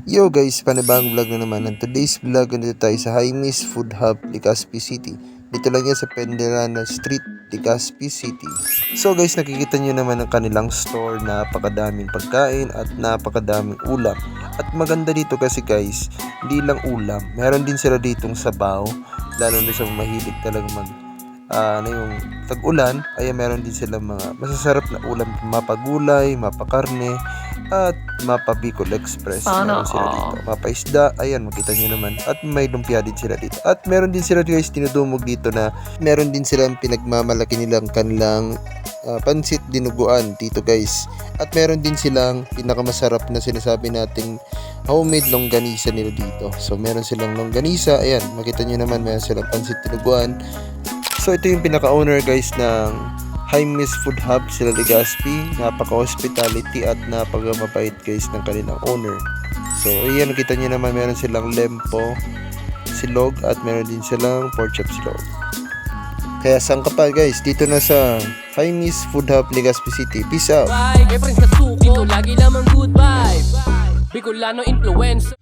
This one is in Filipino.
Yo guys, panibagong vlog na naman. And today's vlog, nandito tayo sa Jaime's Food Hub, Legazpi City. Dito lang yan sa Penderana Street, Legazpi City. So guys, nakikita nyo naman ang kanilang store. Napakadaming pagkain at napakadaming ulam. At maganda dito kasi guys, hindi lang ulam. Meron din sila ditong sabaw. Lalo na sa mahilig talagang yung tag-ulan, ay meron din sila mga masasarap na ulam, mapagulay, mapakarne, at mapa Bicol Express. Meron sila dito, mapa isda, ayan makita nyo naman, at may lumpia din sila dito. At meron din sila guys tinudumog dito na meron din silang pinagmamalaki nilang kanilang pansit dinuguan dito guys. At meron din silang pinakamasarap na sinasabi nating homemade longganisa nila dito. So meron silang longganisa, ayan makita nyo naman, meron silang pansit dinuguan. So ito yung pinaka-owner guys ng Jaime's Food Hub, sila Legazpi. Napaka-hospitality at napaka-mabait guys ng kanilang owner. So ayan, nakita nyo naman meron silang lempo, silog, at meron din silang pork chop silog. Kaya saan ka pa guys, dito na sa Jaime's Food Hub, Legazpi City. Peace out! Dito lagi lamang good vibe Bicolano influence.